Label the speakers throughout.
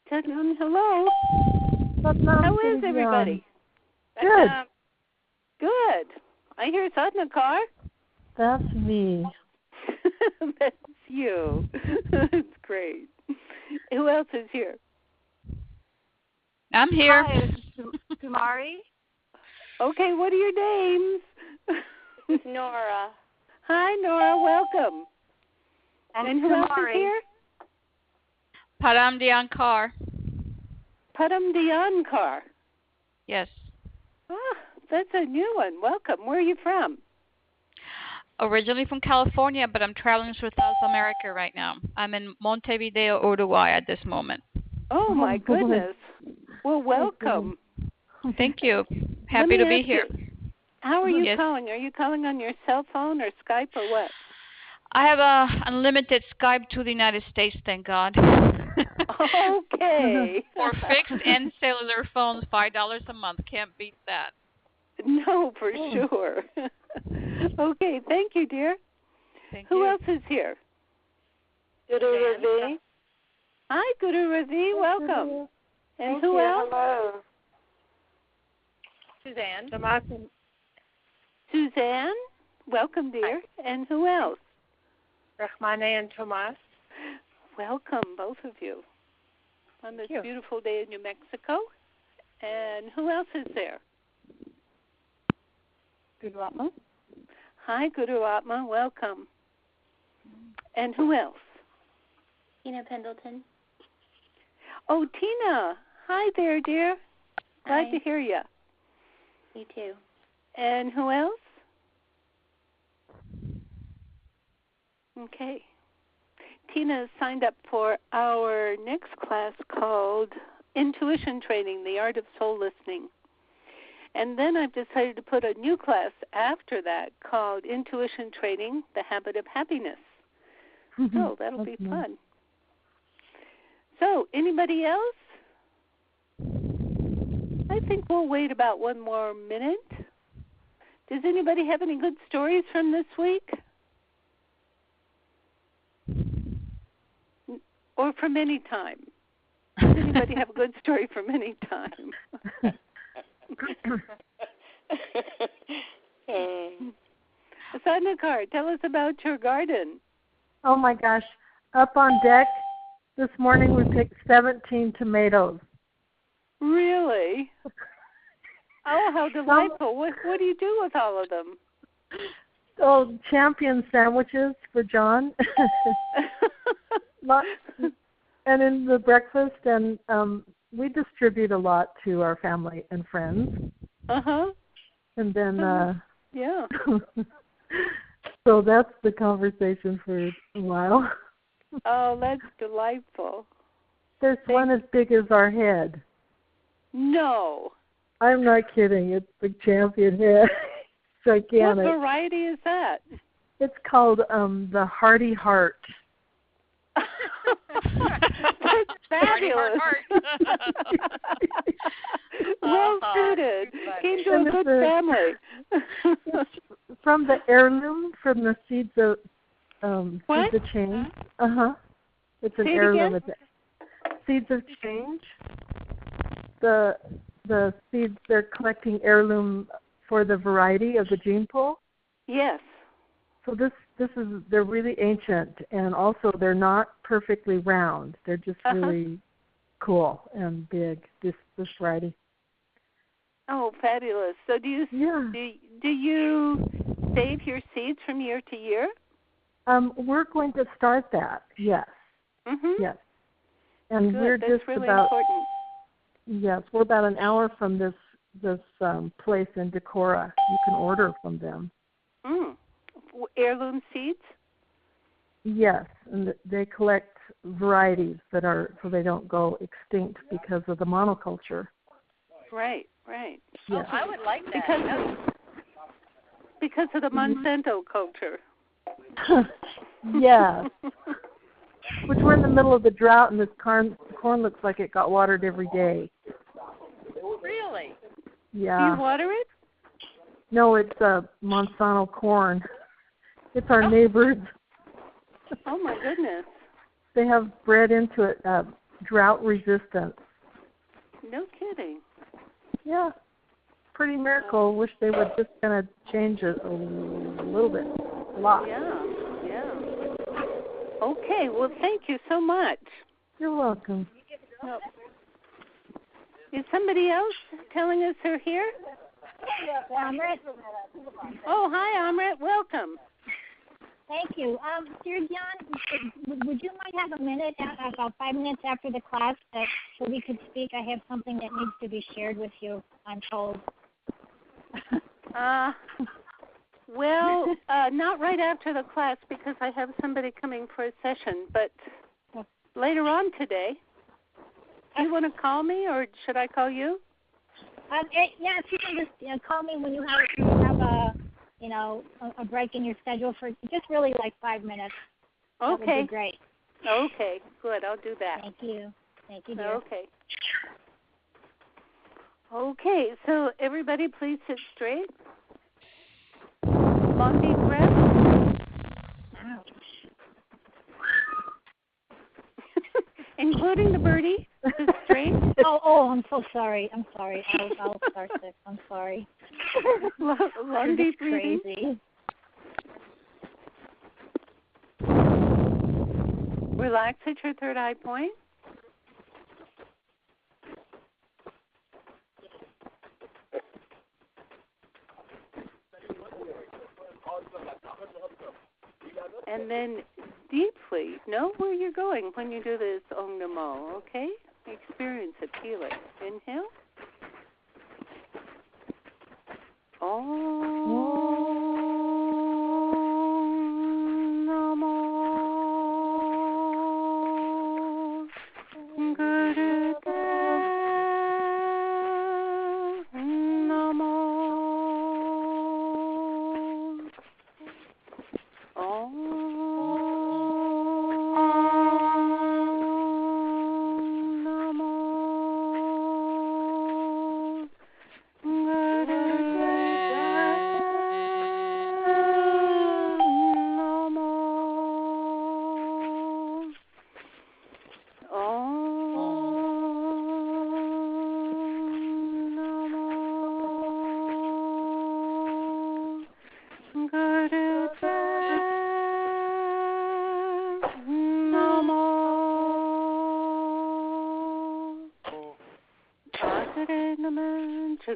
Speaker 1: Hello.
Speaker 2: How
Speaker 1: is everybody?
Speaker 2: Good.
Speaker 1: Good. I hear Sadhana Kaur.
Speaker 2: That's me.
Speaker 1: That's you. That's great. Who else is here?
Speaker 3: I'm here.
Speaker 4: Hi, Kumari.
Speaker 1: Okay, what are your names?
Speaker 4: It's Nora.
Speaker 1: Hi, Nora. Welcome. And who else is here?
Speaker 3: Kaur.m4v.
Speaker 1: Kaur.
Speaker 3: Yes.
Speaker 1: Ah, that's a new one. Welcome. Where are you from?
Speaker 3: Originally from California, but I'm traveling through South America right now. I'm in Montevideo, Uruguay at this moment.
Speaker 1: Oh, my goodness. Well, welcome.
Speaker 3: Thank you. Happy to be here.
Speaker 1: How are you calling? Are you calling on your cell phone or Skype or what?
Speaker 3: I have unlimited Skype to the United States, thank God.
Speaker 1: Okay.
Speaker 3: For fixed and cellular phones, $5 a month. Can't beat that.
Speaker 1: No, for sure. Okay, thank you, dear. Who else is here?
Speaker 4: Guru Ravi.
Speaker 1: Hi, Guru Ravi. Welcome. And who else?
Speaker 4: Hello. Suzanne.
Speaker 1: Suzanne. Welcome, dear. Hi. And who else?
Speaker 4: Rahmane and Tomas.
Speaker 1: Welcome, both of you, on this beautiful day in New Mexico. And who else is there?
Speaker 4: Guru Atma.
Speaker 1: Hi, Guru Atma. Welcome. And who else?
Speaker 5: Tina Pendleton.
Speaker 1: Oh, Tina. Hi there, dear. Glad to hear you.
Speaker 5: You too.
Speaker 1: And who else? Okay. Tina signed up for our next class called Intuition Training, the Art of Soul Listening. And then I've decided to put a new class after that called Intuition Training, the Habit of Happiness. So that'll be fun. So, anybody else? I think we'll wait about one more minute. Does anybody have any good stories from this week? Or from any time? Does anybody have a good story from any time? Sadhana Kaur, tell us about your garden.
Speaker 2: Oh, my gosh. Up on deck this morning we picked 17 tomatoes.
Speaker 1: Really? Oh, how delightful. What do you do with all of them?
Speaker 2: Oh, champion sandwiches for John. And in the breakfast, and we distribute a lot to our family and friends. And then,
Speaker 1: yeah.
Speaker 2: So that's the conversation for a while.
Speaker 1: Oh, that's delightful.
Speaker 2: There's one as big as our head.
Speaker 1: No.
Speaker 2: I'm not kidding. It's the champion head. Gigantic.
Speaker 1: What variety is that?
Speaker 2: It's called the Hearty Heart.
Speaker 1: That's fabulous. Well suited. Came to a good family.
Speaker 2: From the heirloom, from the seeds of seeds of change. It's an heirloom. It's seeds of change. The seeds, they're collecting heirloom for the variety of the gene pool.
Speaker 1: Yes.
Speaker 2: So they're really ancient, and also they're not perfectly round. They're just really cool and big. This variety.
Speaker 1: Oh, fabulous! So do you save your seeds from year to year?
Speaker 2: We're going to start that. Yes. Yes. And we're just
Speaker 1: really
Speaker 2: about
Speaker 1: important.
Speaker 2: Yes, we're about an hour from this place in Decorah. You can order from them.
Speaker 1: Heirloom seeds?
Speaker 2: Yes, and they collect varieties that are so they don't go extinct because of the monoculture.
Speaker 1: Right.
Speaker 4: Yes. Oh, I would like that.
Speaker 1: Because of the Monsanto culture.
Speaker 2: Yes. Which we're in the middle of the drought, and this corn looks like it got watered every day.
Speaker 4: Really?
Speaker 2: Yeah.
Speaker 1: Do you water it?
Speaker 2: No, it's Monsanto corn. It's our neighbors.
Speaker 1: Oh, my goodness.
Speaker 2: they have bred into it drought resistance.
Speaker 1: No kidding.
Speaker 2: Yeah, pretty miracle. Wish they would just kind of change it a little bit, a lot.
Speaker 1: Yeah. Okay, well, thank you so much.
Speaker 2: You're welcome.
Speaker 1: Is somebody else telling us they're here?
Speaker 6: Amrit.
Speaker 1: Oh, hi, Amrit. Welcome.
Speaker 6: Thank you. Siri Gian, would you mind have a minute, about 5 minutes after the class, so we could speak? I have something that needs to be shared with you, I'm told.
Speaker 1: Well, not right after the class because I have somebody coming for a session, but later on today. Do you want to call me, or should I call you?
Speaker 6: Yeah, if you can just call me when you have a break in your schedule for just really like 5 minutes.
Speaker 1: Okay.
Speaker 6: That would be great.
Speaker 1: Okay, good. I'll do that.
Speaker 6: Thank you. Thank you, dear.
Speaker 1: Okay. Okay, so everybody please sit straight. Long deep breath.
Speaker 6: Ouch.
Speaker 1: Including the birdie. Sit straight.
Speaker 6: Oh, I'm so sorry. I'm sorry. I'll start this. I'm sorry.
Speaker 1: Long deep breathing.
Speaker 6: Crazy.
Speaker 1: Relax at your third eye point. And then deeply know where you're going when you do this Om Namo, okay? Experience it, feel it. Inhale. Om Namo Gurudev Namo Om Namo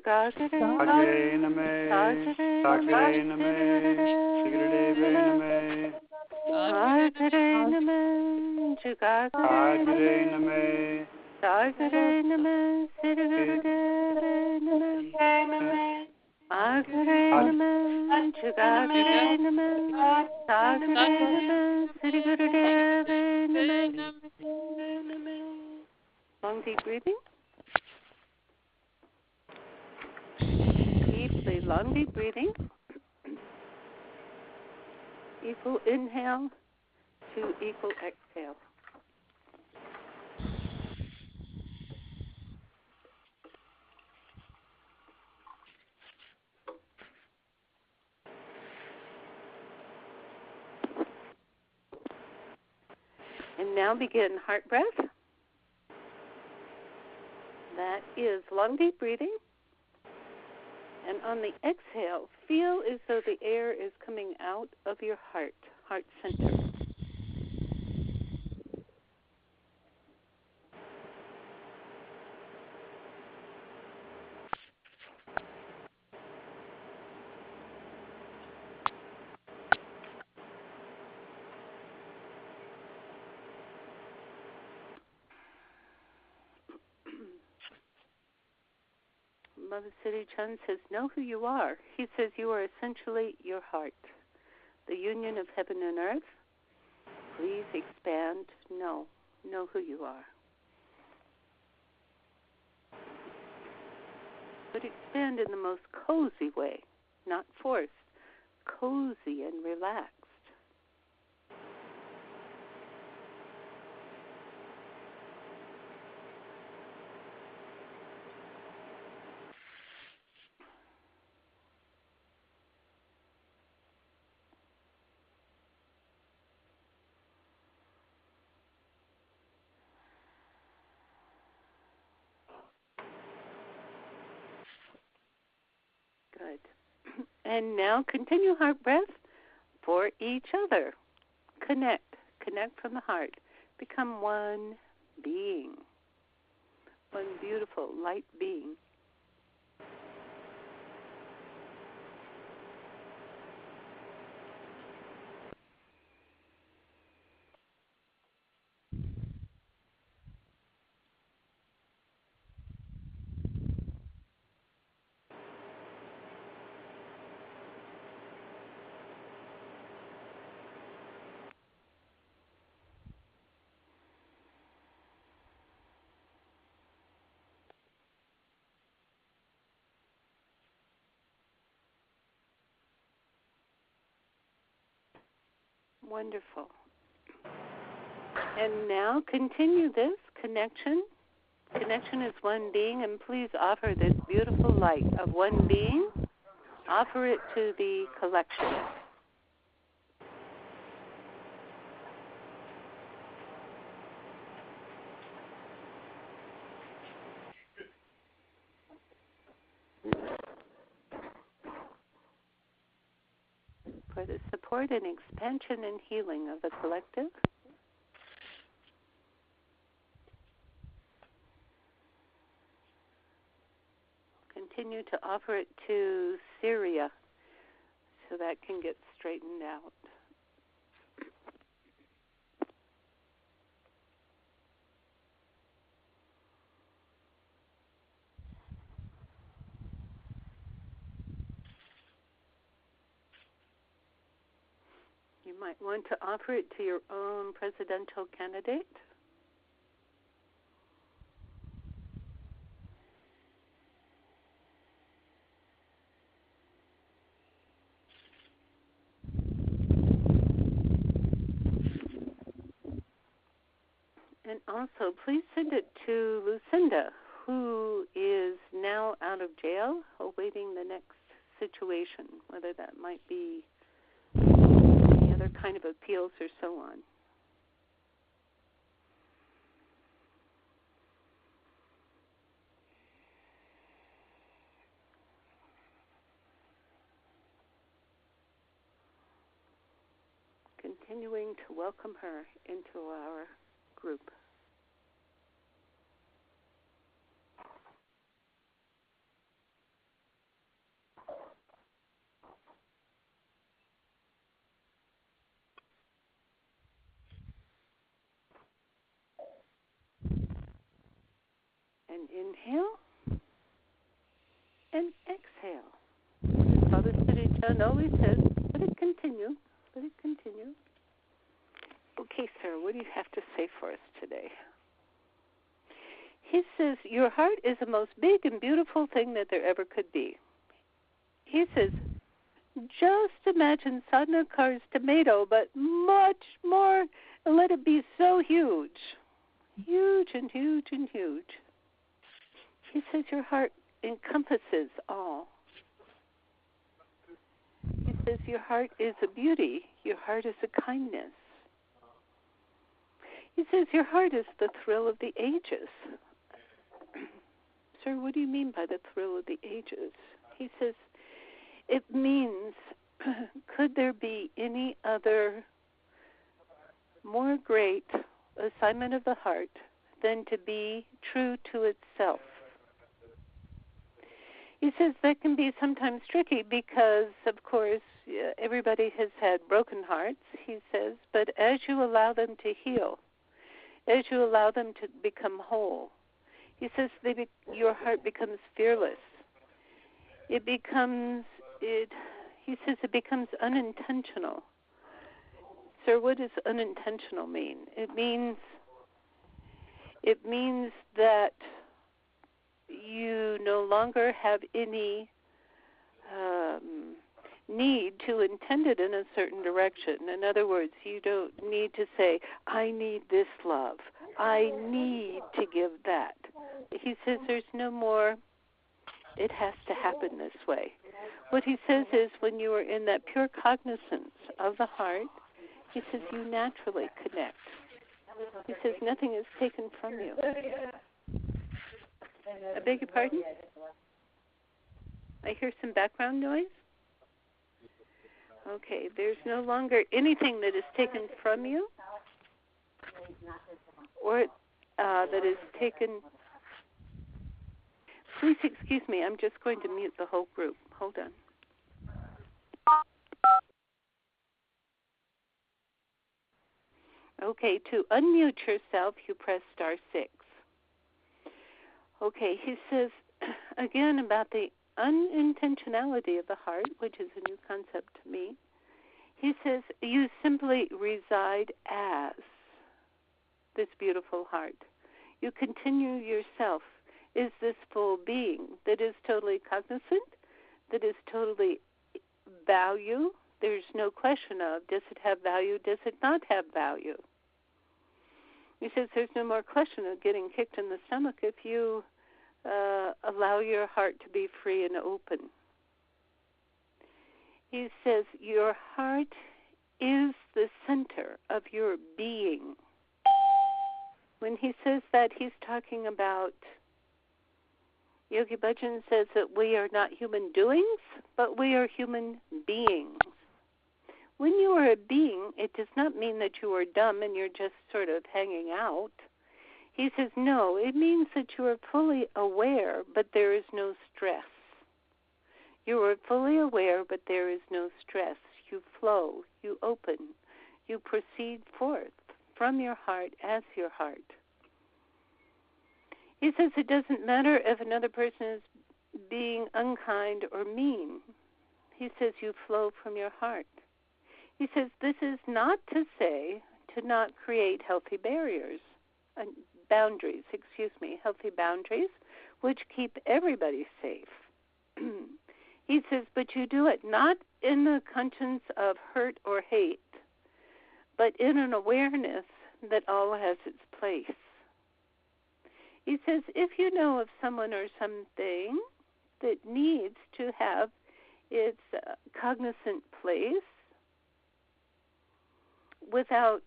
Speaker 1: Sajre Name, Sajre Name, Sigurudeve Name, Sajre Name, Sajre Name, Sajre Name, Sigurudeve Name, Sajre Name, Sajre Name, Sajre Name, Sigurudeve Name. Long deep breathing. Deeply, long deep breathing. Equal inhale to equal exhale. And now begin heart breath. That is long deep breathing. And on the exhale, feel as though the air is coming out of your heart center. Baba Siri Chand says, know who you are. He says you are essentially your heart, the union of heaven and earth. Please expand. Know who you are. But expand in the most cozy way, not forced, cozy and relaxed. Good. And now continue heart breath for each other. Connect from the heart. Become one being, one beautiful light being. Wonderful. And now continue this connection. Connection is one being, and please offer this beautiful light of one being. Offer it to the collection. For the support and expansion and healing of the collective. Continue to offer it to Syria so that can get straightened out. You might want to offer it to your own presidential candidate. And also, please send it to Lucinda, who is now out of jail, awaiting the next situation, whether that might be any other kind of appeals or so on. Continuing to welcome her into our group. And inhale and exhale. Baba Siri Chand always says, let it continue. Let it continue. Okay, Sarah, what do you have to say for us today? He says, your heart is the most big and beautiful thing that there ever could be. He says, just imagine Sadhana Kaur's tomato, but much more, and let it be so huge. Huge and huge and huge. He says your heart encompasses all. He says your heart is a beauty. Your heart is a kindness. He says your heart is the thrill of the ages. Sir, what do you mean by the thrill of the ages? He says it means, could there be any other more great assignment of the heart than to be true to itself? He says that can be sometimes tricky because, of course, everybody has had broken hearts, he says, but as you allow them to heal, as you allow them to become whole, he says your heart becomes fearless. He says it becomes unintentional. Sir, what does unintentional mean? It means that you no longer have any need to intend it in a certain direction. In other words, you don't need to say, I need this love. I need to give that. He says there's no more, it has to happen this way. What he says is when you are in that pure cognizance of the heart, he says you naturally connect. He says nothing is taken from you. I beg your pardon? I hear some background noise. Okay, there's no longer anything that is taken from you or that is taken. Please excuse me, I'm just going to mute the whole group. Hold on. Okay, to unmute yourself, you press *6. Okay, he says, again, about the unintentionality of the heart, which is a new concept to me. He says, you simply reside as this beautiful heart. You continue yourself is this full being that is totally cognizant, that is totally value. There's no question of, does it have value, does it not have value? He says there's no more question of getting kicked in the stomach if you allow your heart to be free and open. He says your heart is the center of your being. When he says that, he's talking about, Yogi Bhajan says that we are not human doings, but we are human beings. When you are a being, it does not mean that you are dumb and you're just sort of hanging out. He says, no, it means that you are fully aware, but there is no stress. You are fully aware, but there is no stress. You flow, you open, you proceed forth from your heart as your heart. He says it doesn't matter if another person is being unkind or mean. He says you flow from your heart. He says this is not to say to not create healthy healthy boundaries, which keep everybody safe. He says, but you do it not in the conscience of hurt or hate, but in an awareness that all has its place. He says, if you know of someone or something that needs to have its cognizant place without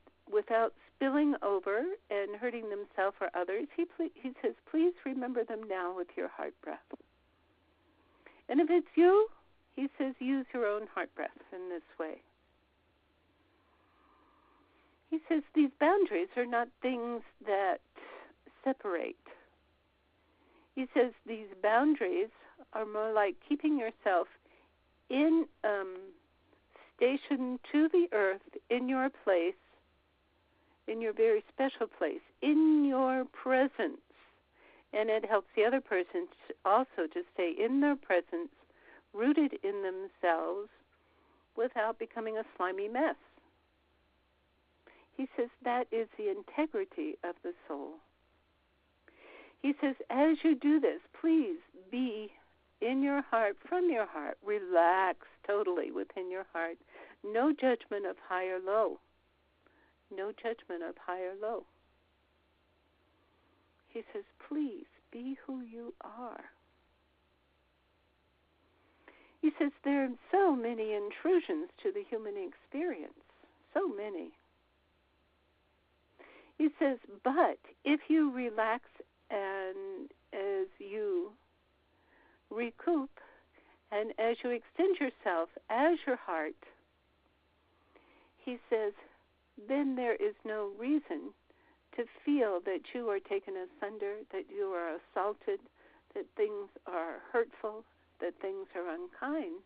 Speaker 1: spilling over and hurting themselves or others, he says, please remember them now with your heart breath. And if it's you, he says, use your own heart breath in this way. He says these boundaries are not things that separate. He says these boundaries are more like keeping yourself in station to the earth, in your place, in your very special place, in your presence. And it helps the other person also to stay in their presence, rooted in themselves, without becoming a slimy mess. He says that is the integrity of the soul. He says, as you do this, please be in your heart, from your heart, relax totally within your heart. No judgment of high or low. No judgment of high or low. He says, please be who you are. He says there are so many intrusions to the human experience, so many. He says, but if you relax and as you recoup and as you extend yourself as your heart, he says, then there is no reason to feel that you are taken asunder, that you are assaulted, that things are hurtful, that things are unkind.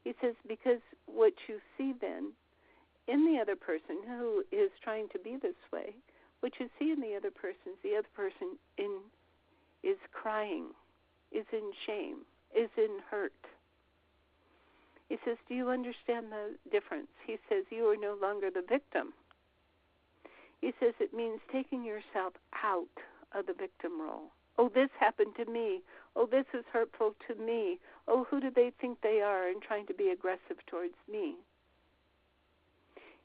Speaker 1: He says, because what you see then in the other person who is trying to be this way, what you see in the other person is crying, is in shame, is in hurt. He says, do you understand the difference? He says, you are no longer the victim. He says it means taking yourself out of the victim role. Oh, this happened to me. Oh, this is hurtful to me. Oh, who do they think they are and trying to be aggressive towards me?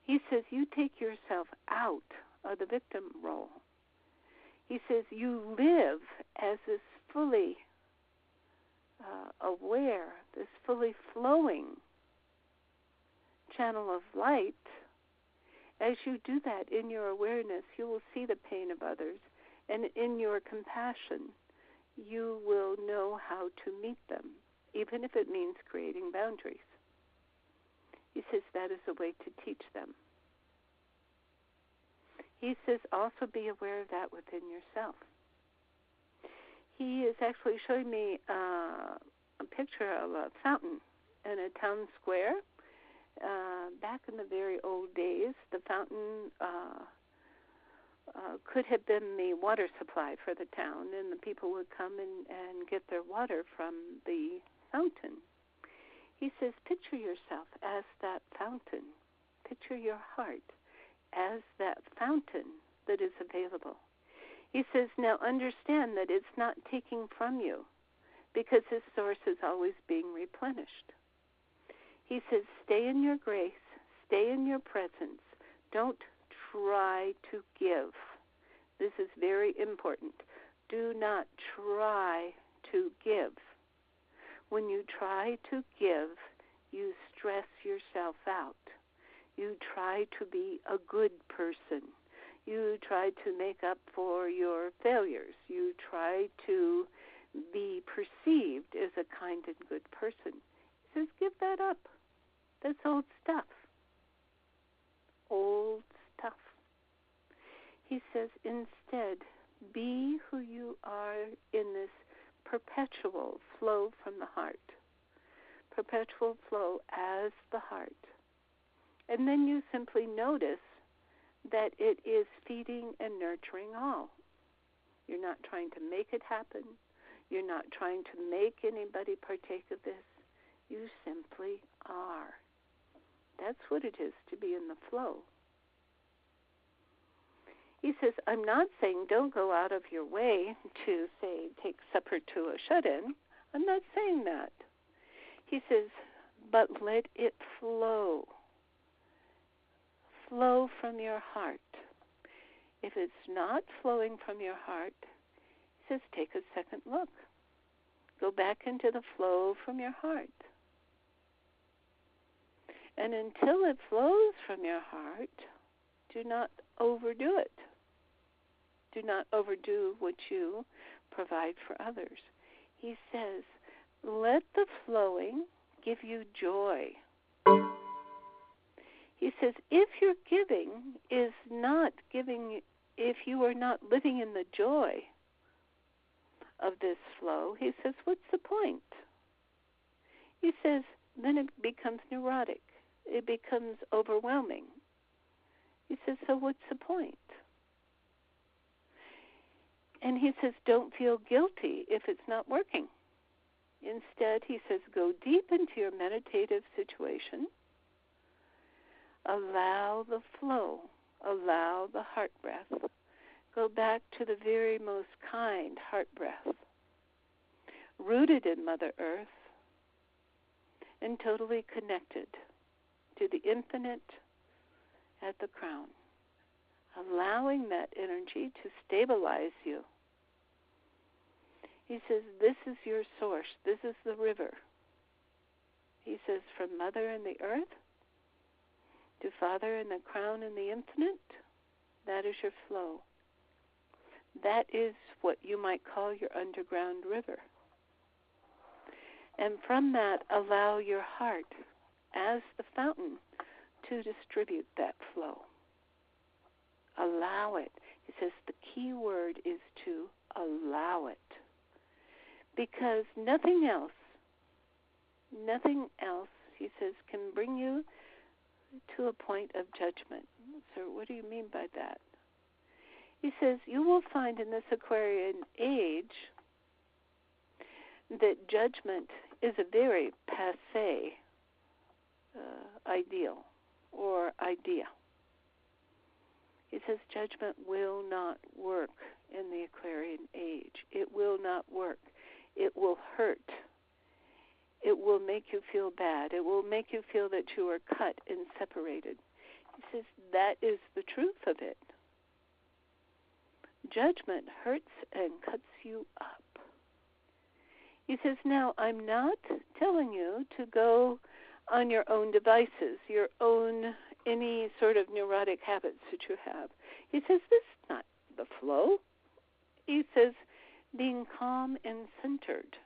Speaker 1: He says you take yourself out of the victim role. He says you live as this fully aware, this fully flowing channel of light. As you do that in your awareness, you will see the pain of others, and in your compassion, you will know how to meet them even if it means creating boundaries. He says that is a way to teach them. He says also be aware of that within yourself. He is actually showing me a picture of a fountain in a town square. Back in the very old days, the fountain could have been the water supply for the town, and the people would come and get their water from the fountain. He says, picture yourself as that fountain. Picture your heart as that fountain that is available. He says, now understand that it's not taking from you, because this source is always being replenished. He says, stay in your grace, stay in your presence. Don't try to give. This is very important. Do not try to give. When you try to give, you stress yourself out. You try to be a good person. You try to make up for your failures. You try to be perceived as a kind and good person. He says, give that up. That's old stuff. Old stuff. He says, instead, be who you are in this perpetual flow from the heart. Perpetual flow as the heart. And then you simply notice that it is feeding and nurturing all. You're not trying to make it happen. You're not trying to make anybody partake of this. You simply are. That's what it is to be in the flow. He says, I'm not saying don't go out of your way to, say, take supper to a shut-in. I'm not saying that. He says, but let it flow. Flow from your heart. If it's not flowing from your heart, he says, take a second look. Go back into the flow from your heart. And until it flows from your heart, do not overdo it. Do not overdo what you provide for others. He says, let the flowing give you joy. He says, if your giving is not giving, if you are not living in the joy of this flow, he says, what's the point? He says, then it becomes neurotic. It becomes overwhelming. He says, so what's the point? And he says, don't feel guilty if it's not working. Instead, he says, go deep into your meditative situation. Allow the flow. Allow the heart breath. Go back to the very most kind heart breath, rooted in Mother Earth and totally connected to the infinite at the crown. Allowing that energy to stabilize you. He says, this is your source. This is the river. He says, from Mother and the earth to Father and the crown and the infinite, that is your flow. That is what you might call your underground river. And from that, allow your heart as the fountain to distribute that flow. Allow it. He says the key word is to allow it. Because nothing else, he says, can bring you to a point of judgment. So what do you mean by that? He says, you will find in this Aquarian age that judgment is a very passé ideal or idea. He says judgment will not work in the Aquarian age. It will not work. It will hurt. It will make you feel bad. It will make you feel that you are cut and separated. He says that is the truth of it. Judgment hurts and cuts you up. He says, now, I'm not telling you to go on your own devices, your own, any sort of neurotic habits that you have. He says, this is not the flow. He says, being calm and centered.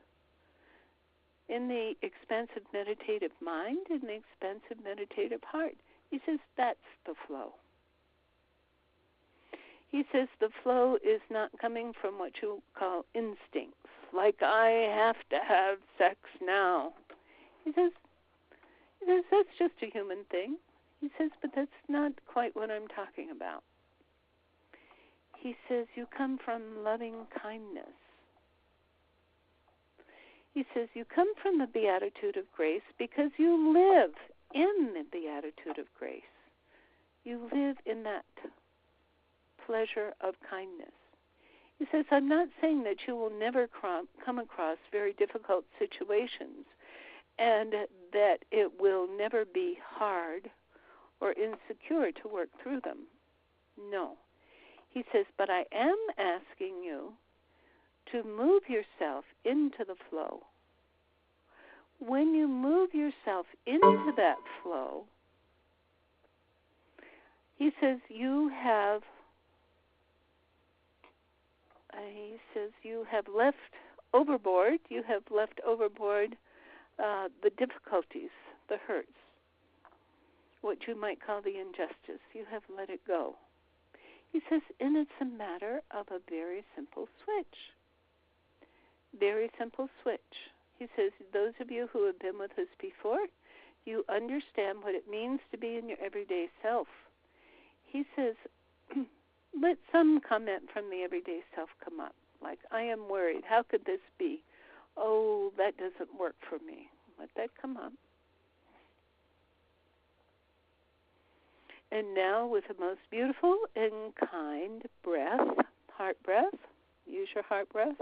Speaker 1: in the expansive meditative mind, in the expansive meditative heart. He says that's the flow. He says the flow is not coming from what you call instincts, like I have to have sex now. He says that's just a human thing. He says, but that's not quite what I'm talking about. He says you come from loving kindness. He says you come from the Beatitude of grace because you live in the Beatitude of grace. You live in that pleasure of kindness. He says, I'm not saying that you will never come across very difficult situations and that it will never be hard or insecure to work through them. No. He says, but I am asking you to move yourself into the flow. When you move yourself into that flow, he says you have left overboard the difficulties, the hurts, what you might call the injustice. You have let it go. He says, and it's a matter of a very simple switch. Very simple switch. He says, those of you who have been with us before, you understand what it means to be in your everyday self. He says, let some comment from the everyday self come up, like, I am worried. How could this be? Oh, that doesn't work for me. Let that come up. And now with the most beautiful and kind breath, heart breath, use your heart breath.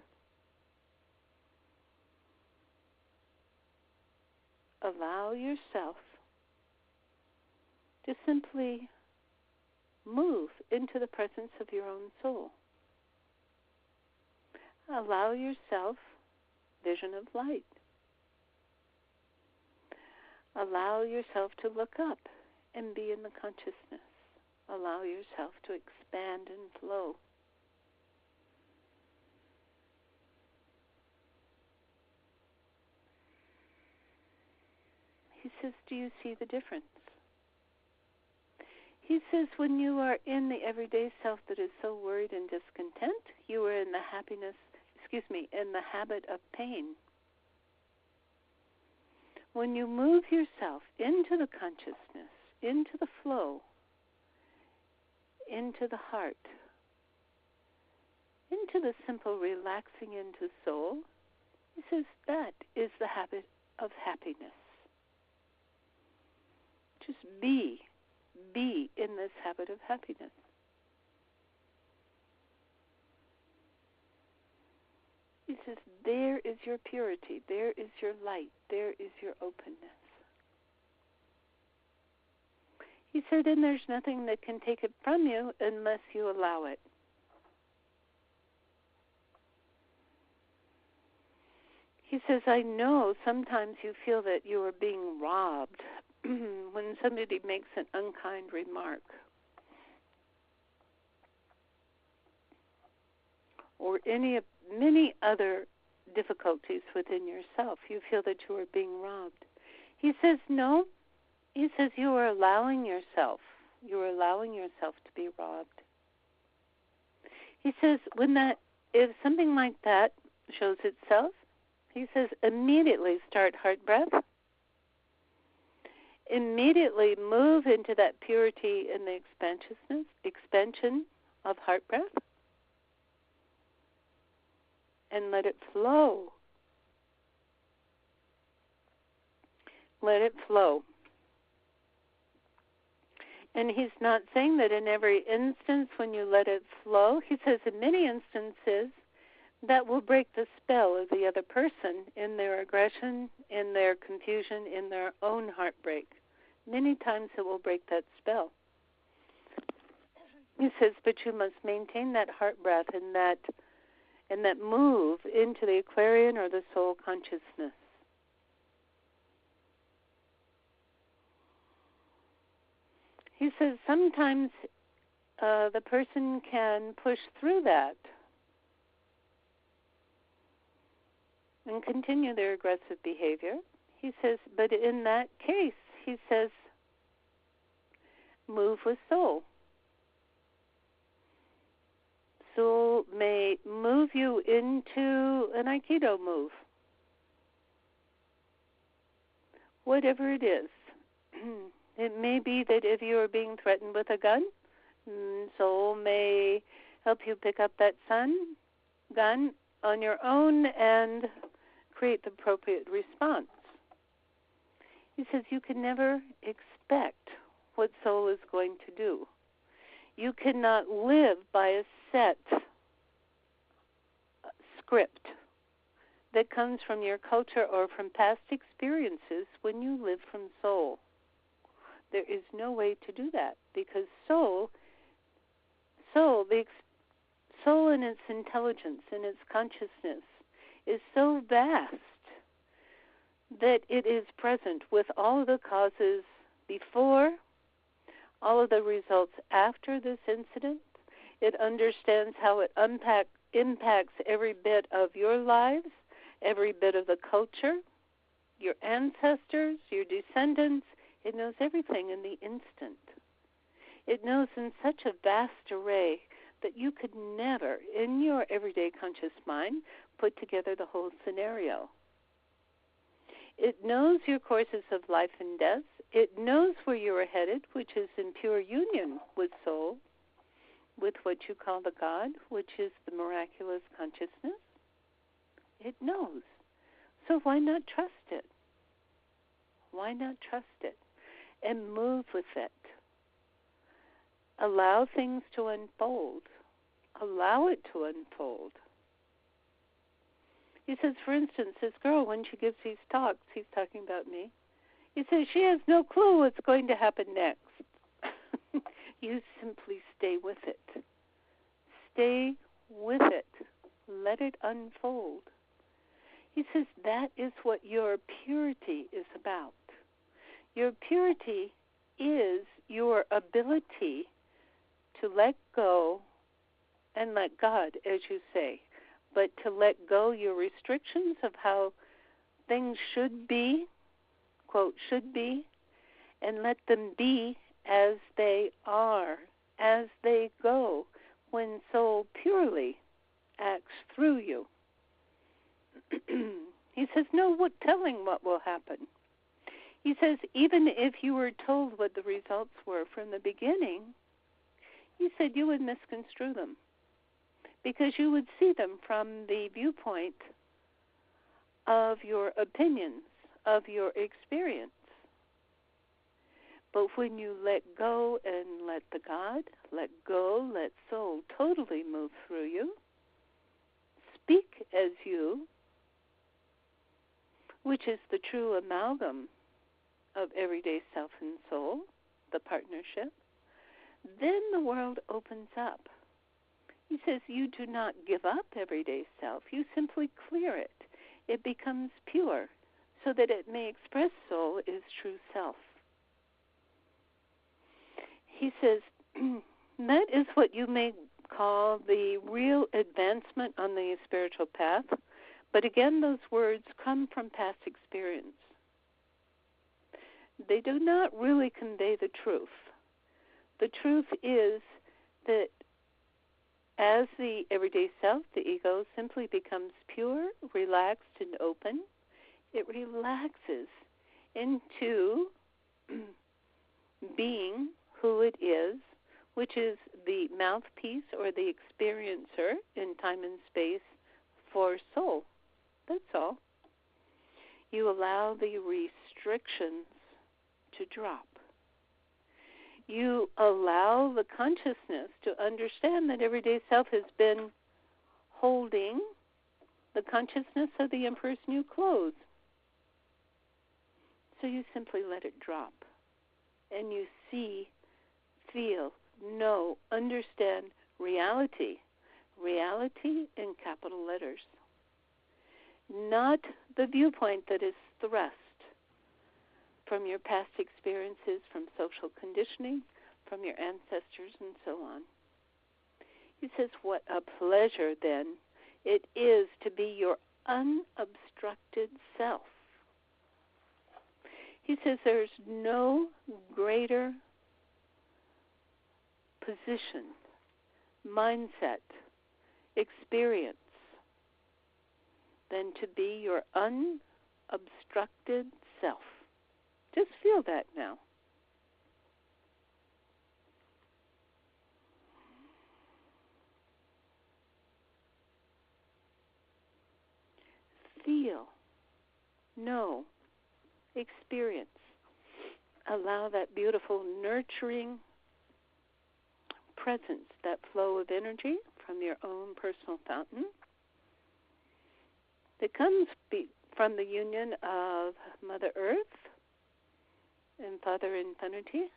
Speaker 1: Allow yourself to simply move into the presence of your own soul. Allow yourself vision of light. Allow yourself to look up and be in the consciousness. Allow yourself to expand and flow. He says, do you see the difference? He says, when you are in the everyday self that is so worried and discontent, you are in the in the habit of pain. When you move yourself into the consciousness, into the flow, into the heart, into the simple relaxing into soul, he says that is the habit of happiness. Just be in this habit of happiness. He says, there is your purity, there is your light, there is your openness. He said, and there's nothing that can take it from you unless you allow it. He says, I know sometimes you feel that you are being robbed when somebody makes an unkind remark or many other difficulties within yourself. You feel that you are being robbed. He says, no. He says, you are allowing yourself to be robbed. He says, if something like that shows itself, he says, immediately start heart breath. Immediately move into that purity and the expansion of heart breath. And let it flow. Let it flow. And he's not saying that in every instance when you let it flow. He says in many instances that will break the spell of the other person in their aggression, in their confusion, in their own heartbreak. Many times it will break that spell. He says, but you must maintain that heart breath and that move into the Aquarian or the soul consciousness. He says sometimes the person can push through that and continue their aggressive behavior. He says, but in that case, he says, move with soul. Soul may move you into an Aikido move. Whatever it is. It may be that if you are being threatened with a gun, soul may help you pick up that gun on your own and create the appropriate response. He says you can never expect what soul is going to do. You cannot live by a set script that comes from your culture or from past experiences when you live from soul. There is no way to do that because soul in its intelligence, in its consciousness, is so vast that it is present with all of the causes before, all of the results after this incident. It understands how it impacts every bit of your lives, every bit of the culture, your ancestors, your descendants. It knows everything in the instant. It knows in such a vast array that you could never, in your everyday conscious mind, put together the whole scenario. It knows your courses of life and death. It knows where you are headed, which is in pure union with soul, with what you call the God, which is the miraculous consciousness. It knows. So why not trust it? Why not trust it and move with it? Allow things to unfold. Allow it to unfold. He says, for instance, this girl, when she gives these talks, he's talking about me, he says she has no clue what's going to happen next. You simply stay with it. Stay with it. Let it unfold. He says that is what your purity is about. Your purity is your ability to let go and let God, as you say, but to let go your restrictions of how things should be, quote, should be, and let them be as they are, as they go, when soul purely acts through you. He says, no telling what will happen. He says, even if you were told what the results were from the beginning, he said you would misconstrue them because you would see them from the viewpoint of your opinions, of your experience. But when you let go and let the God, let go, let soul totally move through you, speak as you, which is the true amalgam of everyday self and soul, the partnership, then the world opens up. He says you do not give up everyday self. You simply clear it. It becomes pure so that it may express soul is true self. He says that is what you may call the real advancement on the spiritual path. But again, those words come from past experience. They do not really convey the truth. The truth is that as the everyday self, the ego, simply becomes pure, relaxed, and open, it relaxes into being who it is, which is the mouthpiece or the experiencer in time and space for soul. That's all. You allow the restrictions to drop. You allow the consciousness to understand that everyday self has been holding the consciousness of the Emperor's new clothes. So you simply let it drop. And you see, feel, know, understand reality. Reality in capital letters. Not the viewpoint that is thrust from your past experiences, from social conditioning, from your ancestors, and so on. He says, what a pleasure, then, it is to be your unobstructed self. He says there's no greater position, mindset, experience than to be your unobstructed self. Just feel that now. Feel, know, experience. Allow that beautiful nurturing presence, that flow of energy from your own personal fountain that comes from the union of Mother Earth and Father Infinity.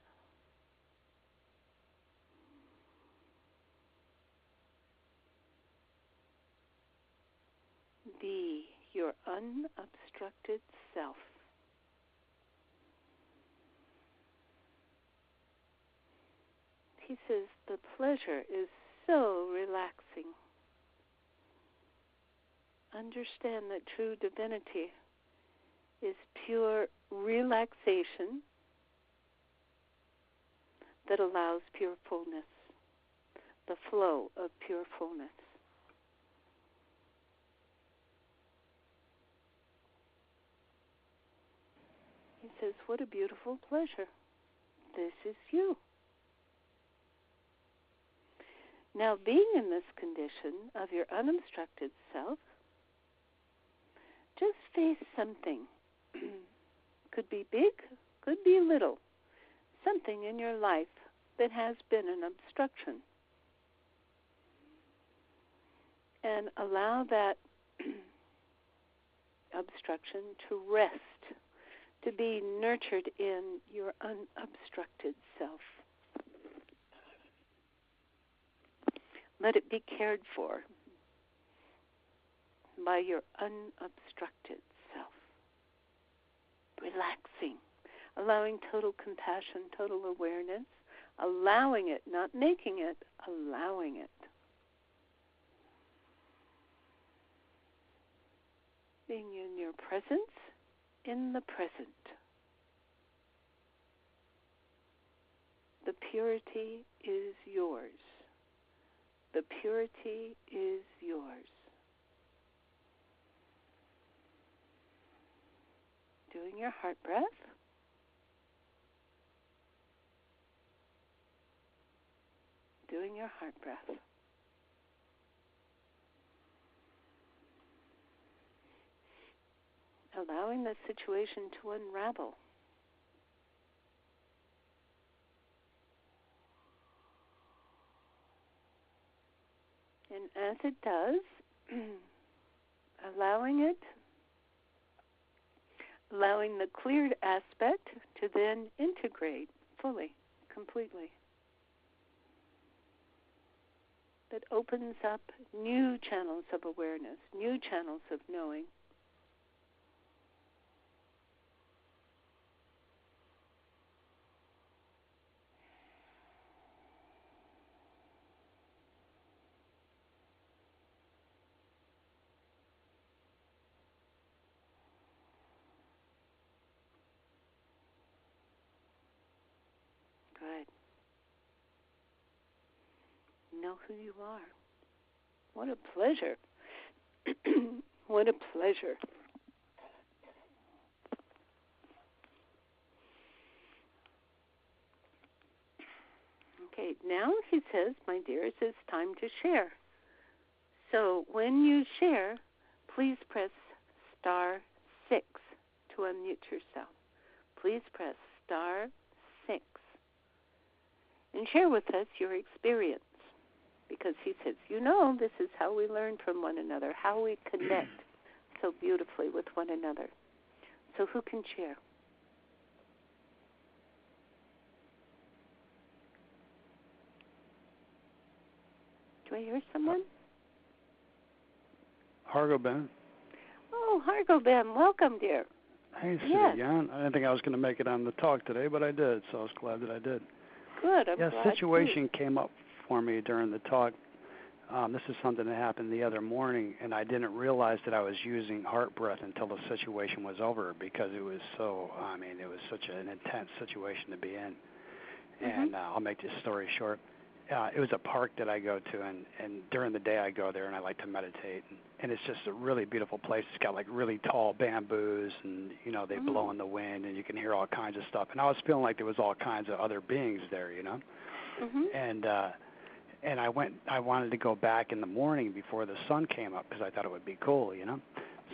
Speaker 1: Be your unobstructed self. He says the pleasure is so relaxing. Understand that true divinity is pure relaxation that allows pure fullness, the flow of pure fullness. He says, what a beautiful pleasure. This is you. Now, being in this condition of your unobstructed self, just face something. Could be big, could be little. Something in your life that has been an obstruction. And allow that obstruction to rest, to be nurtured in your unobstructed self. Let it be cared for by your unobstructed self. Relaxing, allowing total compassion, total awareness, allowing it, not making it, allowing it. Being in your presence, in the present. The purity is yours. The purity is yours. Doing your heart breath. Doing your heart breath. Allowing the situation to unravel. And as it does, allowing the cleared aspect to then integrate fully, completely. That opens up new channels of awareness, new channels of knowing. Good. Know who you are. What a pleasure. What a pleasure. Okay, now he says, my dears, it's time to share. So when you share, please press *6 to unmute yourself. Please press *6 and share with us your experience. Because he says, this is how we learn from one another, how we connect so beautifully with one another. So who can share? Do I hear someone?
Speaker 7: Hargo Ben.
Speaker 1: Oh, Hargo Ben, welcome, dear.
Speaker 7: Hey, Siri Gian. I didn't think I was going to make it on the talk today, but I did, so I was glad that I did.
Speaker 1: Good, I'm glad
Speaker 7: situation came up for me during the talk. This is something that happened the other morning, and I didn't realize that I was using heart breath until the situation was over because it was it was such an intense situation to be in. And I'll make this story short. It was a park that I go to, and during the day I go there, and I like to meditate. And it's just a really beautiful place. It's got like really tall bamboos, and they blow in the wind, and you can hear all kinds of stuff. And I was feeling like there was all kinds of other beings there, And I wanted to go back in the morning before the sun came up because I thought it would be cool,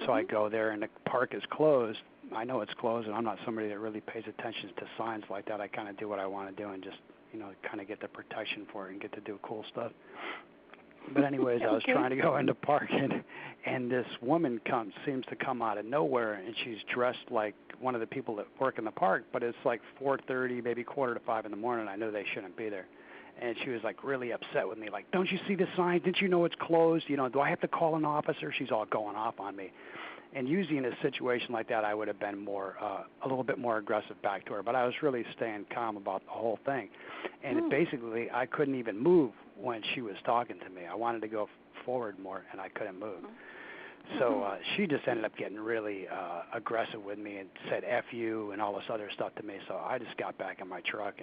Speaker 7: So I go there, and the park is closed. I know it's closed, and I'm not somebody that really pays attention to signs like that. I kind of do what I want to do and just, kind of get the protection for it and get to do cool stuff. But anyways, I was trying to go in the park, and this woman seems to come out of nowhere, and she's dressed like one of the people that work in the park, but it's like 4:30, maybe 4:45 in the morning. I know they shouldn't be there. And she was like really upset with me, like, don't you see the sign? Didn't you know it's closed? Do I have to call an officer? She's all going off on me. And usually in a situation like that, I would have been a little bit more aggressive back to her. But I was really staying calm about the whole thing. And basically, I couldn't even move when she was talking to me. I wanted to go forward more, and I couldn't move. So she just ended up getting really aggressive with me and said F you and all this other stuff to me. So I just got back in my truck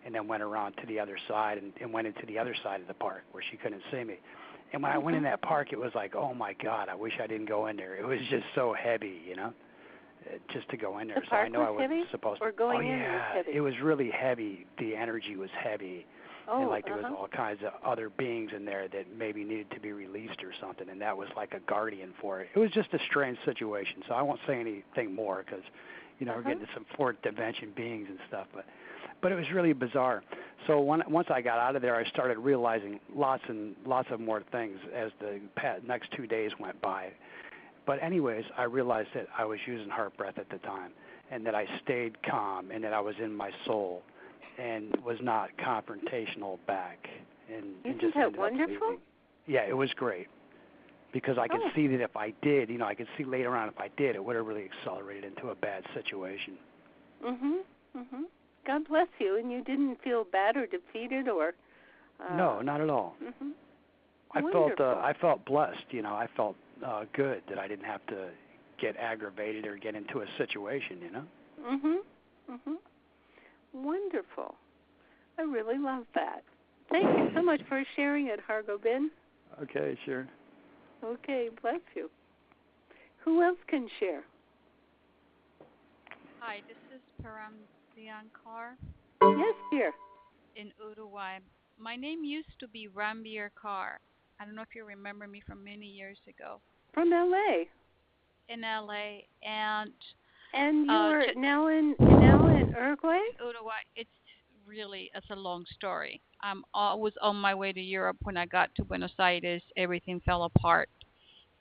Speaker 7: and then went around to the other side and went into the other side of the park where she couldn't see me. And when I went in that park, it was like, oh, my God, I wish I didn't go in there. It was just so heavy, just to go in there.
Speaker 1: The
Speaker 7: so
Speaker 1: park
Speaker 7: I know
Speaker 1: was
Speaker 7: I wasn't
Speaker 1: heavy?
Speaker 7: supposed to.
Speaker 1: Or going in was heavy?
Speaker 7: It was really heavy. The energy was heavy. And there was all kinds of other beings in there that maybe needed to be released or something, and that was like a guardian for it. It was just a strange situation, so I won't say anything more because, we're getting to some fourth dimension beings and stuff, but it was really bizarre. So once I got out of there, I started realizing lots of more things as the next 2 days went by. But anyways, I realized that I was using heart breath at the time, and that I stayed calm, and that I was in my soul, and was not confrontational back. And just
Speaker 1: that wonderful?
Speaker 7: Yeah, it was great. Because I could see that if I did, I could see later on if I did, it would have really accelerated into a bad situation.
Speaker 1: God bless you. And you didn't feel bad or defeated or...
Speaker 7: No, not at all. I felt blessed, I felt good that I didn't have to get aggravated or get into a situation,
Speaker 1: Wonderful. I really love that. Thank you so much for sharing it, Hargobin.
Speaker 7: Okay, sure.
Speaker 1: Okay, bless you. Who else can share?
Speaker 3: Hi, this is Kaur.m4v. Gian Kaur
Speaker 1: Yes, dear.
Speaker 3: in Uruguay. My name used to be Rambier Kaur. I don't know if you remember me from many years ago.
Speaker 1: From L.A.
Speaker 3: In L.A. And
Speaker 1: you're now in Uruguay?
Speaker 3: Uruguay. It's a long story. I was on my way to Europe when I got to Buenos Aires. Everything fell apart,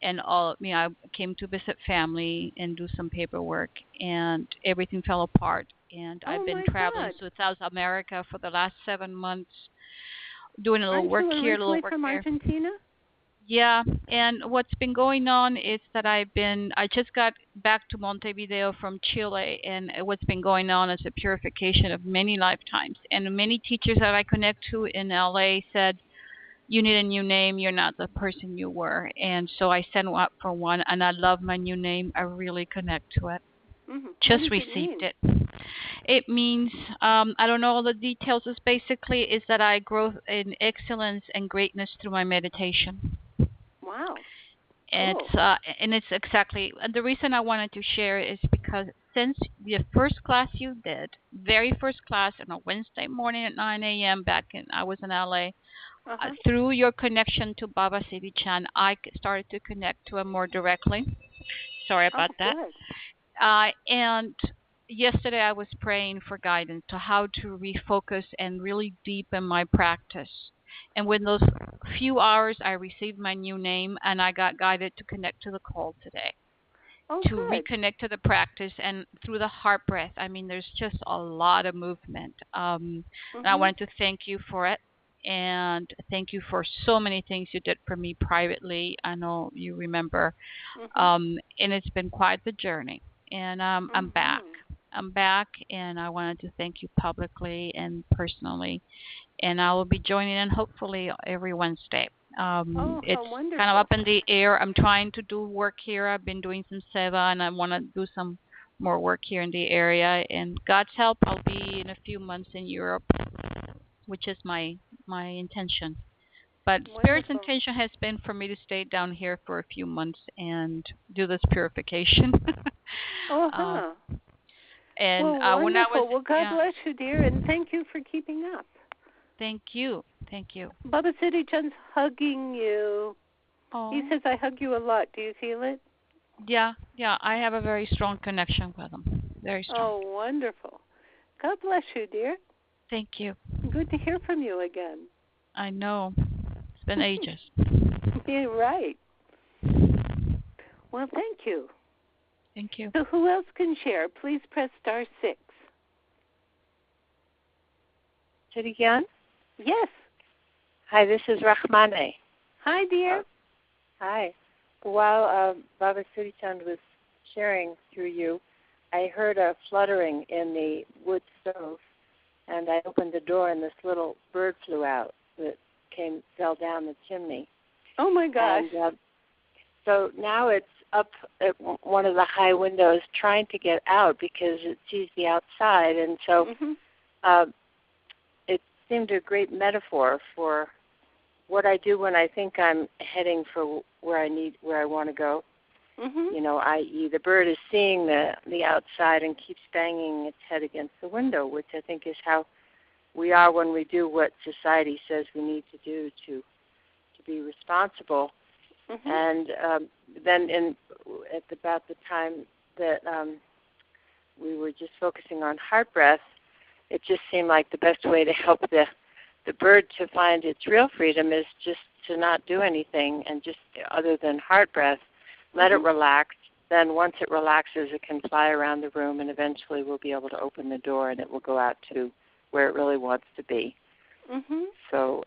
Speaker 3: and I came to visit family and do some paperwork, and everything fell apart. And I've been traveling through South America for the last 7 months, doing a little work here, a little work
Speaker 1: from
Speaker 3: there.
Speaker 1: Argentina?
Speaker 3: Yeah, and what's been going on is that I just got back to Montevideo from Chile, and what's been going on is a purification of many lifetimes. And many teachers that I connect to in LA said, you need a new name, you're not the person you were. And so I sent up for one, and I love my new name. I really connect to it. Just received it. It means, I don't know all the details, is that I grow in excellence and greatness through my meditation.
Speaker 1: Wow.
Speaker 3: And it's exactly the reason I wanted to share is because since the first class you did, very first class on a Wednesday morning at 9 a.m. I was in LA, through your connection to Baba Siri Chand, I started to connect to him more directly. Sorry about that. And yesterday I was praying for guidance to how to refocus and really deepen my practice. And with those few hours, I received my new name, and I got guided to connect to the call today, to reconnect to the practice and through the heart breath. I mean, there's just a lot of movement. And I wanted to thank you for it, and thank you for so many things you did for me privately. I know you remember. And it's been quite the journey. And I'm back. I'm back, and I wanted to thank you publicly and personally. And I will be joining in hopefully every Wednesday. It's
Speaker 1: how wonderful.
Speaker 3: kind of up in the air. I'm trying to do work here. I've been doing some seva, and I want to do some more work here in the area. And God's help, I'll be in a few months in Europe, which is my intention. But
Speaker 1: Wonderful.
Speaker 3: Spirit's intention has been for me to stay down here for a few months and do this purification. And
Speaker 1: well,
Speaker 3: when I was,
Speaker 1: well, God bless you, dear, and thank you for keeping up.
Speaker 3: Thank you.
Speaker 1: Baba Siri Chand's hugging you.
Speaker 3: Oh.
Speaker 1: He says, I hug you a lot. Do you feel it?
Speaker 3: Yeah, I have a very strong connection with him. Very strong.
Speaker 1: Oh, wonderful. God bless you, dear.
Speaker 3: Thank you.
Speaker 1: Good to hear from you again.
Speaker 3: I know. It's been ages.
Speaker 1: Yeah, right. Well, thank you.
Speaker 3: Thank you.
Speaker 1: So who else can share? Please press *6.
Speaker 4: Siri Gian?
Speaker 1: Yes.
Speaker 4: Hi, this is Rahmane.
Speaker 1: Hi, dear.
Speaker 4: Hi. While Baba Siri Chand was sharing through you, I heard a fluttering in the wood stove, and I opened the door, and this little bird flew out that fell down the chimney.
Speaker 1: Oh, my gosh.
Speaker 4: And, so now it's up at one of the high windows trying to get out because it sees the outside, and so it seemed a great metaphor for what I do when I think I'm heading for where I want to go. You know, i.e. the bird is seeing the outside and keeps banging its head against the window, which I think is how we are when we do what society says we need to do to be responsible. And then at about the time that we were just focusing on heart breath, it just seemed like the best way to help the bird to find its real freedom is just to not do anything and just other than heart breath, let it relax. Then once it relaxes, it can fly around the room, and eventually we'll be able to open the door and it will go out to where it really wants to be. So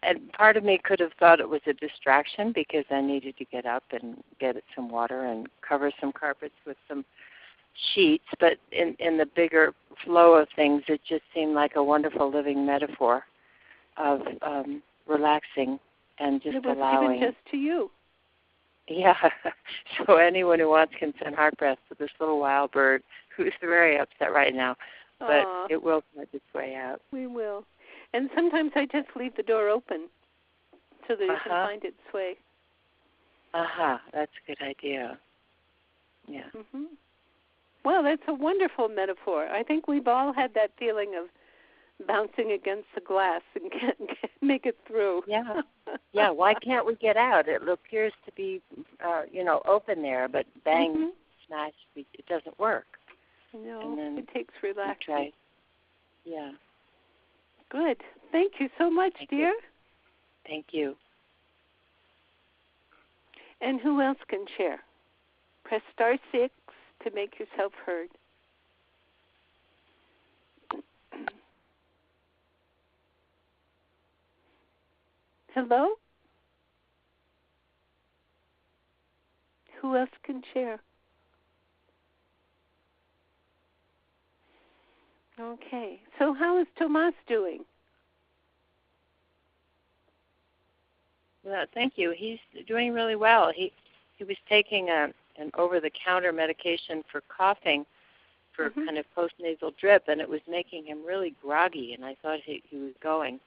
Speaker 4: and part of me could have thought it was a distraction because I needed to get up and get it some water and cover some carpets with some sheets, but in the bigger flow of things, it just seemed like a wonderful living metaphor of relaxing and just allowing.
Speaker 1: It was given just to you.
Speaker 4: Yeah. So anyone who wants can send heart breath to this little wild bird who's very upset right now, but it will find its way out.
Speaker 1: We will. And sometimes I just leave the door open so that it can find its way.
Speaker 4: That's a good idea. Yeah.
Speaker 1: Well, that's a wonderful metaphor. I think we've all had that feeling of bouncing against the glass and can't make it through.
Speaker 4: Yeah. Yeah, why can't we get out? It appears to be, open there, but bang, smash, it doesn't work.
Speaker 1: No,
Speaker 4: and then
Speaker 1: it takes relaxing.
Speaker 4: Yeah.
Speaker 1: Good. Thank you so much, dear.
Speaker 4: Thank you.
Speaker 1: And who else can share? Press *6 to make yourself heard. Hello? Who else can share? Okay. So how is Tomas doing?
Speaker 4: Well, thank you. He's doing really well. He was taking an over-the-counter medication for coughing for kind of post-nasal drip, and it was making him really groggy, and I thought he was going.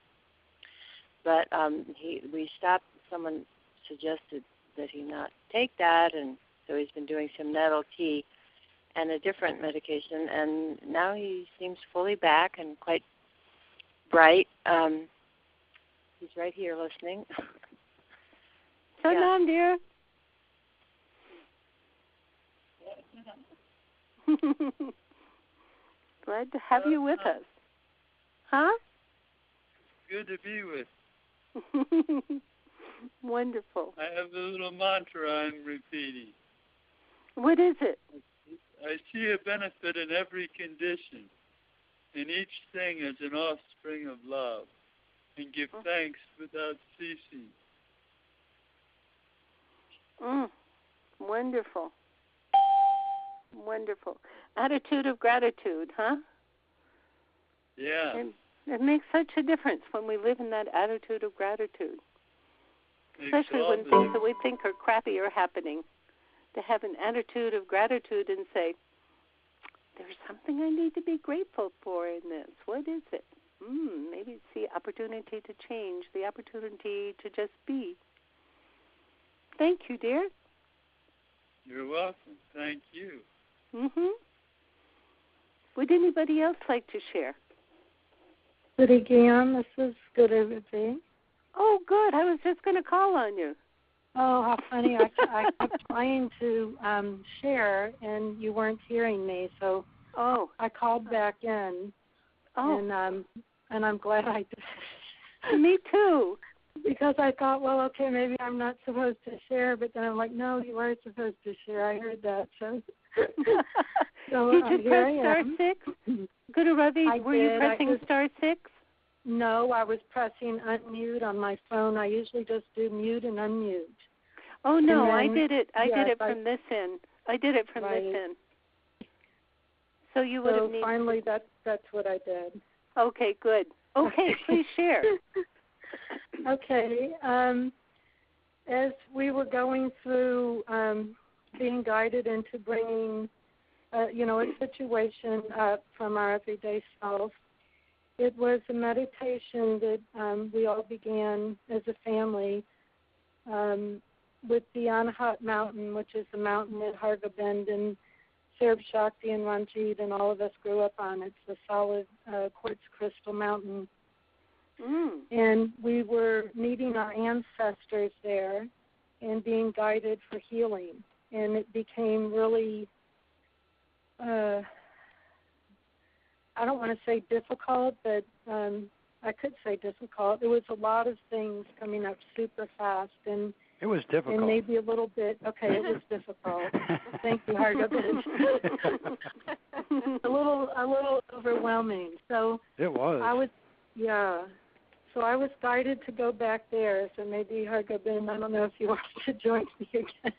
Speaker 4: But we stopped. Someone suggested that he not take that, and so he's been doing some nettle tea and a different medication, and now he seems fully back and quite bright. He's right here listening.
Speaker 1: Salam, dear. Glad to have you with us. Huh?
Speaker 8: Good to be with.
Speaker 1: Wonderful.
Speaker 8: I have a little mantra I'm repeating.
Speaker 1: What is it?
Speaker 8: I see a benefit in every condition, and each thing is an offspring of love, and give thanks without ceasing.
Speaker 1: Wonderful. Wonderful. Attitude of gratitude, huh?
Speaker 8: Yeah.
Speaker 1: And it makes such a difference when we live in that attitude of gratitude. especially when things that we think are crappy are happening. To have an attitude of gratitude and say, there's something I need to be grateful for in this. What is it? Maybe it's the opportunity to change, the opportunity to just be. Thank you, dear.
Speaker 8: You're welcome. Thank you.
Speaker 1: Would anybody else like to share?
Speaker 9: Siri Gian, this is Kaur.m4v.
Speaker 1: Oh, good. I was just going to call on you.
Speaker 9: Oh, how funny. I kept trying to share, and you weren't hearing me, so I called back in, and I'm glad I did.
Speaker 1: Me too.
Speaker 9: Because I thought, well, okay, maybe I'm not supposed to share, but then I'm like, no, you are supposed to share. I heard that. So,
Speaker 1: Did you press star 6? Guru Ravi, were you pressing star 6?
Speaker 9: No, I was pressing unmute on my phone. I usually just do mute and unmute.
Speaker 1: Oh, no, then, I did it. I did it from this end. I did it from this end. So you would have needed...
Speaker 9: finally, that's what I did.
Speaker 1: Okay, good. Okay, please share.
Speaker 9: Okay. As we were going through being guided into bringing, a situation up from our everyday self, it was a meditation that we all began as a family with the Anahat Mountain, which is the mountain at Harga Bend and Sarab Shakti and Ranjit and all of us grew up on. It's a solid quartz crystal mountain. And we were meeting our ancestors there and being guided for healing. And it became really, I don't want to say difficult, but I could say difficult. There was a lot of things coming up super fast. And
Speaker 7: it was difficult.
Speaker 9: And maybe a little bit, it was difficult. Thank you, Harga. a little overwhelming. So
Speaker 7: it was.
Speaker 9: So I was guided to go back there. So maybe Harga, I don't know if you want to join me again.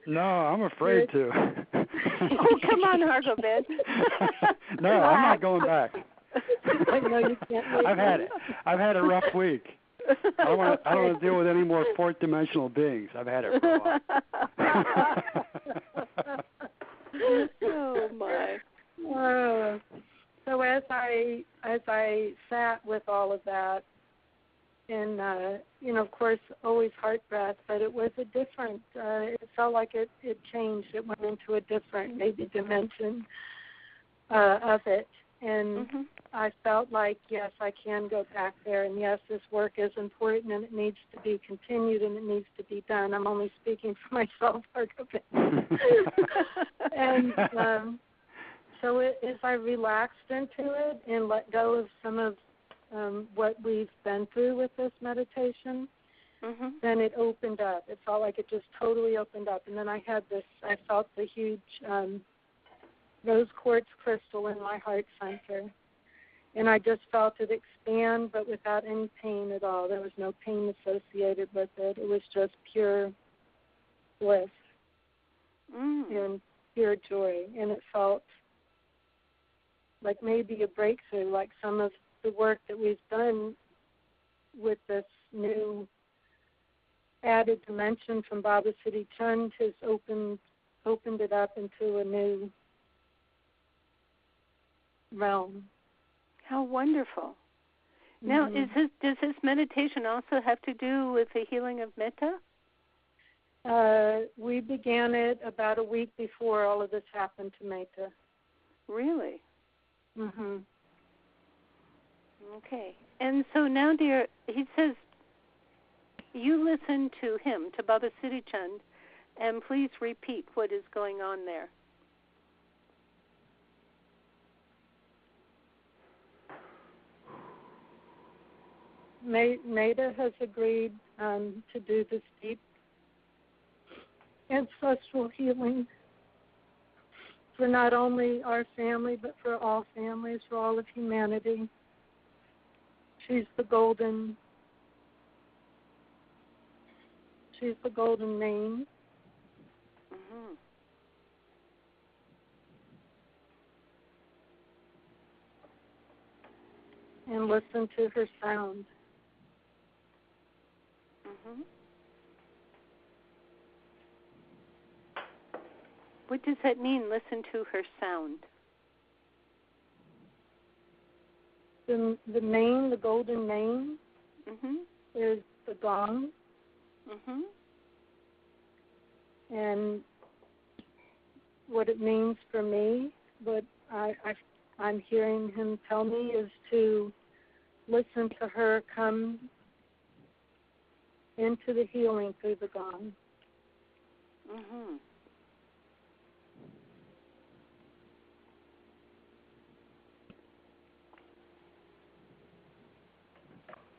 Speaker 7: No, I'm afraid to.
Speaker 1: Come on, Harga.
Speaker 7: No, I'm not going back.
Speaker 9: I know you can't.
Speaker 7: I've had a rough week. I don't want to deal with any more fourth-dimensional beings. I've had it for a while.
Speaker 1: Oh my!
Speaker 9: So as I sat with all of that, and of course, always heart breath, but it was a different. It felt like it changed. It went into a different maybe dimension of it, and. I felt like, yes, I can go back there, and yes, this work is important, and it needs to be continued, and it needs to be done. I'm only speaking for myself, part of it. And so as I relaxed into it and let go of some of what we've been through with this meditation, then it opened up. It felt like it just totally opened up. And then I felt the huge rose quartz crystal in my heart center. And I just felt it expand, but without any pain at all. There was no pain associated with it. It was just pure bliss and pure joy. And it felt like maybe a breakthrough, like some of the work that we've done with this new added dimension from Baba Siri Chand has opened it up into a new realm.
Speaker 1: How wonderful. Now, does this meditation also have to do with the healing of metta?
Speaker 9: We began it about a week before all of this happened to Metta.
Speaker 1: Really? Okay. And so now, dear, he says, you listen to him, to Baba Siri Chand, and please repeat what is going on there.
Speaker 9: Metta has agreed to do this deep ancestral healing for not only our family, but for all families, for all of humanity. She's the golden name. And listen to her sound.
Speaker 1: What does that mean, listen to her sound?
Speaker 9: The mane, the golden mane, is the gong. And what it means for me, what I'm hearing him tell me, is to listen to her come into the healing through the gong.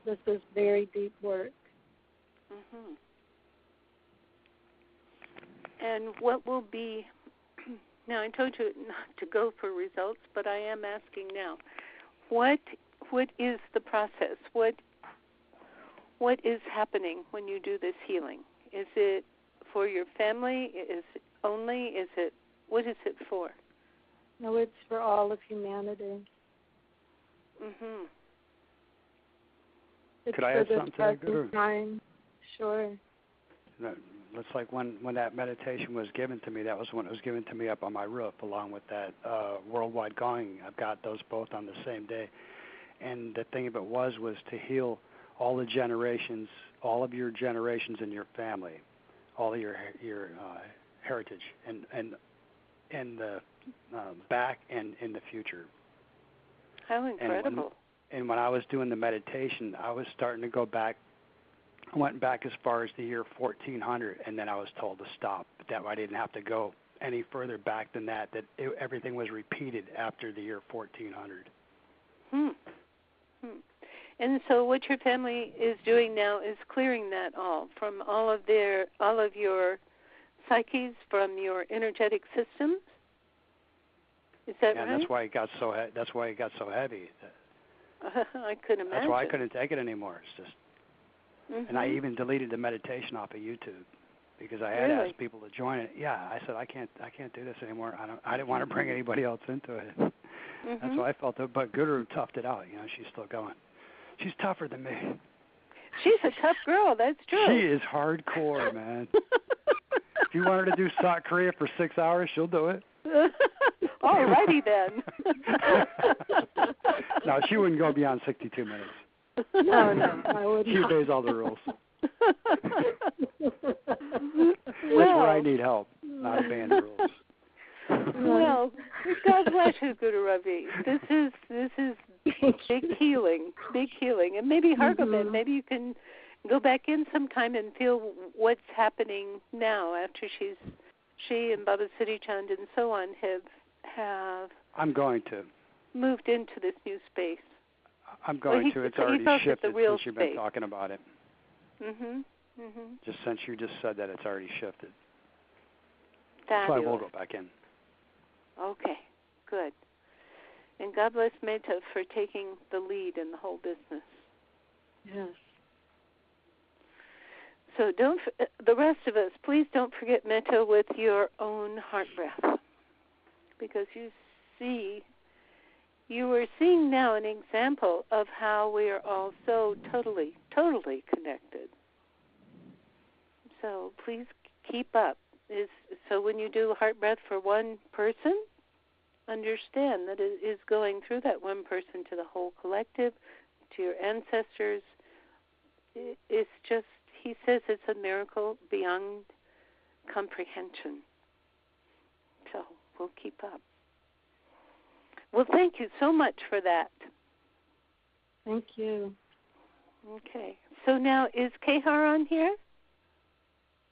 Speaker 9: This is very deep work.
Speaker 1: And what will be, now I told you not to go for results, but I am asking now, what is the process? What is happening when you do this healing? Is it for your family? What is it for?
Speaker 9: No, it's for all of humanity. It's
Speaker 7: Could I add something to that, Guru?
Speaker 9: Time. Sure.
Speaker 7: It's like when that meditation was given to me, that was when it was given to me up on my roof, along with that worldwide gong. I've got those both on the same day. And the thing of it was to heal all the generations, all of your generations in your family, all of your heritage, and the back and in the future.
Speaker 1: How incredible.
Speaker 7: And when I was doing the meditation, I was starting to go back. I went back as far as the year 1400, and then I was told to stop. That I didn't have to go any further back than that, everything was repeated after the year 1400.
Speaker 1: And so what your family is doing now is clearing that all from all of your psyches, from your energetic systems? Is that right?
Speaker 7: And that's why it got so heavy.
Speaker 1: I couldn't imagine.
Speaker 7: That's why I couldn't take it anymore. It's just, and I even deleted the meditation off of YouTube because I had asked people to join it. Yeah, I said I can't do this anymore. I didn't want to bring anybody else into it. That's why I felt it. But Guru toughed it out. She's still going. She's tougher than me.
Speaker 1: She's a tough girl. That's true.
Speaker 7: She is hardcore, man. If you want her to do South Korea for 6 hours, she'll do it.
Speaker 1: All righty then.
Speaker 7: No, she wouldn't go beyond 62 minutes.
Speaker 9: No, I wouldn't.
Speaker 7: She obeys all the rules. That's where I need help, not obeying the rules.
Speaker 1: Well, God bless you, Guru Ravi. This is big healing, and maybe Hargoman, maybe you can go back in sometime and feel what's happening now after she and Baba Siri Chand and so on have.
Speaker 7: I'm going to
Speaker 1: moved into this new space.
Speaker 7: I'm going to. It's already shifted since you've been talking about it. Just since you just said that, it's already shifted. So I will go back in.
Speaker 1: Okay, good. And God bless Meta for taking the lead in the whole business.
Speaker 9: Yes.
Speaker 1: So the rest of us, please don't forget Meta with your own heart breath, because you are seeing now an example of how we are all so totally connected. So please keep up. So when you do heart breath for one person, understand that it is going through that one person to the whole collective, to your ancestors. It's just, he says it's a miracle beyond comprehension. So we'll keep up. Well, thank you so much for that.
Speaker 9: Thank you.
Speaker 1: Okay. So now, is Kehar on here?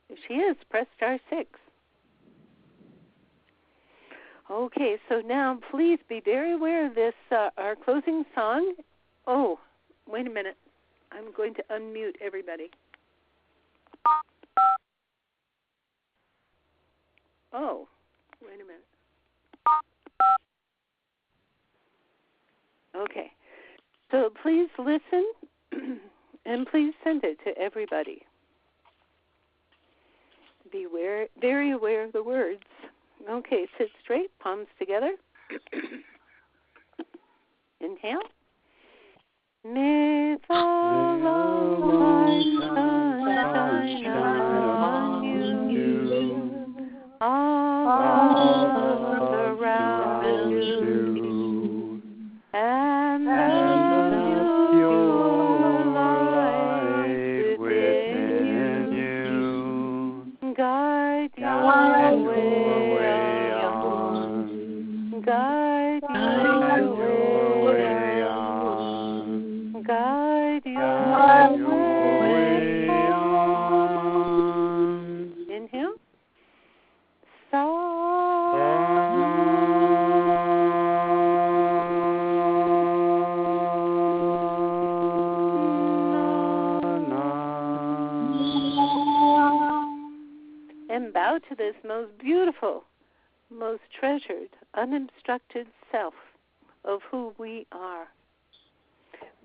Speaker 1: If she is, press *6. Okay, so now please be very aware of this, our closing song. Oh, wait a minute. I'm going to unmute everybody. Oh, wait a minute. Okay, so please listen and please send it to everybody. Be very aware of the words. Okay, sit straight, palms together. Inhale. May the light shine on you. and bow to this most beautiful, most treasured, unobstructed self of who we are.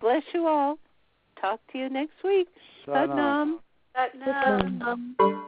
Speaker 1: Bless you all. Talk to you next week.
Speaker 7: Sadnam.
Speaker 1: Satnam.